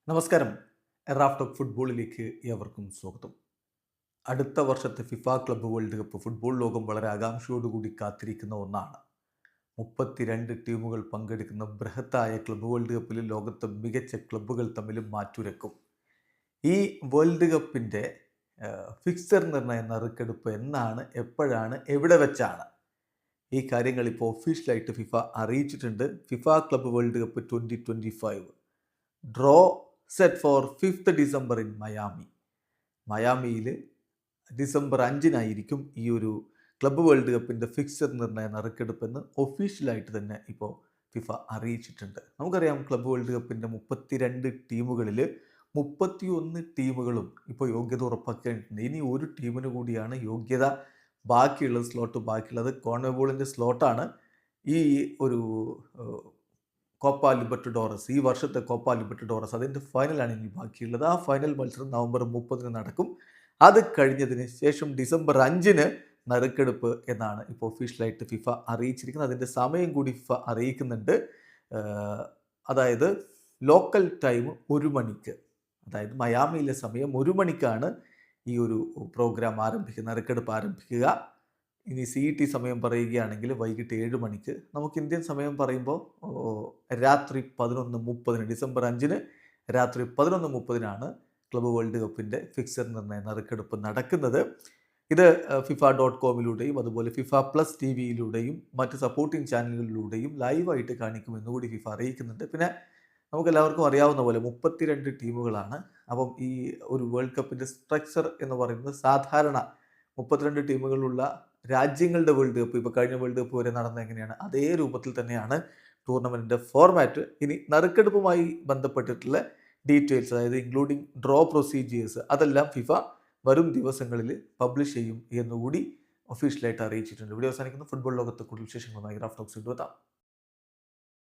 നമസ്കാരം. Raf talk ഫുട്ബോളിലേക്ക് ഏവർക്കും സ്വാഗതം. അടുത്ത വർഷത്തെ FIFA club world cup football ലോകം വളരെ ആകാംക്ഷയോടുകൂടി കാത്തിരിക്കുന്ന ഒന്നാണ്. 32 ടീമുകൾ പങ്കെടുക്കുന്ന ബൃഹത്തായ ക്ലബ്ബ് വേൾഡ് കപ്പിൽ ലോകത്തെ മികച്ച ക്ലബ്ബുകൾ തമ്മിൽ മാറ്റുരക്കും. ഈ വേൾഡ് കപ്പിൻ്റെ ഫിക്സർ നിർണയ നറുക്കെടുപ്പ് എന്നാണ്, എപ്പോഴാണ്, എവിടെ വെച്ചാണ്? ഈ കാര്യങ്ങൾ ഇപ്പോൾ ഒഫീഷ്യലായിട്ട് ഫിഫ അറിയിച്ചിട്ടുണ്ട്. FIFA club world cup 2025 draw set for 5th December in Miami. മയാമിയിൽ ഡിസംബർ 5-നായിരിക്കും ഈ ഒരു ക്ലബ്ബ് വേൾഡ് കപ്പിൻ്റെ ഫിക്സർ നിർണയ നറുക്കെടുപ്പെന്ന് ഒഫീഷ്യലായിട്ട് തന്നെ ഇപ്പോൾ ഫിഫ അറിയിച്ചിട്ടുണ്ട്. നമുക്കറിയാം, ക്ലബ്ബ് വേൾഡ് കപ്പിൻ്റെ 32 ടീമുകളിൽ 31 ടീമുകളും ഇപ്പോൾ യോഗ്യത ഉറപ്പാക്കിയിട്ടുണ്ട്. ഇനി ഒരു ടീമിന് കൂടിയാണ് യോഗ്യത ബാക്കിയുള്ളത്. കോൺമെബോളിൻ്റെ സ്ലോട്ടാണ് ഈ ഒരു കോപ്പ ലിബർട്ടഡോറസ്, ഈ വർഷത്തെ കോപ്പ ലിബർട്ടഡോറസ്. അതിൻ്റെ ഫൈനലാണ് ഇനി ബാക്കിയുള്ളത്. ആ ഫൈനൽ മത്സരം നവംബർ 30 നടക്കും. അത് കഴിഞ്ഞതിന് ശേഷം ഡിസംബർ 5 നറുക്കെടുപ്പ് എന്നാണ് ഇപ്പോൾ ഒഫീഷ്യലായിട്ട് ഫിഫ അറിയിച്ചിരിക്കുന്നത്. അതിൻ്റെ സമയം കൂടി ഫിഫ അറിയിക്കുന്നുണ്ട്. അതായത് ലോക്കൽ ടൈം 1 മണിക്ക്, അതായത് മയാമിയിലെ സമയം 1 മണിക്കാണ് ഈ ഒരു പ്രോഗ്രാം ആരംഭിക്കുക, നറുക്കെടുപ്പ് ആരംഭിക്കുക. ഇനി CET സമയം പറയുകയാണെങ്കിൽ വൈകിട്ട് 7 മണിക്ക്. നമുക്ക് ഇന്ത്യൻ സമയം പറയുമ്പോൾ രാത്രി 11:30, ഡിസംബർ 5 രാത്രി 11:30 ക്ലബ്ബ് വേൾഡ് കപ്പിൻ്റെ ഫിക്സർ നിർണയ നറുക്കെടുപ്പ് നടക്കുന്നത്. ഇത് FIFA.com അതുപോലെ FIFA+ TV മറ്റ് സപ്പോർട്ടിംഗ് ചാനലുകളിലൂടെയും ലൈവായിട്ട് കാണിക്കുമെന്നുകൂടി ഫിഫ അറിയിക്കുന്നുണ്ട്. പിന്നെ നമുക്കെല്ലാവർക്കും അറിയാവുന്ന പോലെ 32 ടീമുകളാണ്. അപ്പം ഈ ഒരു വേൾഡ് കപ്പിൻ്റെ സ്ട്രക്ചർ എന്ന് പറയുന്നത് സാധാരണ 32 ടീമുകളുള്ള രാജ്യങ്ങളുടെ വേൾഡ് കപ്പ്, ഇപ്പോൾ കഴിഞ്ഞ വേൾഡ് കപ്പ് വരെ നടന്ന എങ്ങനെയാണ്, അതേ രൂപത്തിൽ തന്നെയാണ് ടൂർണമെൻറ്റിൻ്റെ ഫോർമാറ്റ്. ഇനി നറുക്കെടുപ്പുമായി ബന്ധപ്പെട്ടിട്ടുള്ള ഡീറ്റെയിൽസ്, അതായത് ഇൻക്ലൂഡിങ് ഡ്രോ പ്രൊസീജിയേഴ്സ്, അതെല്ലാം ഫിഫ വരും ദിവസങ്ങളിൽ പബ്ലിഷ് ചെയ്യും എന്നുകൂടി ഒഫീഷ്യലായിട്ട് അറിയിച്ചിട്ടുണ്ട്. വീഡിയോ അവസാനിക്കുന്ന ഫുട്ബോൾ ലോകത്തെ കൂടുതൽ വിശേഷങ്ങളുമായി റാഫ് ടോക്സ് എത്താം.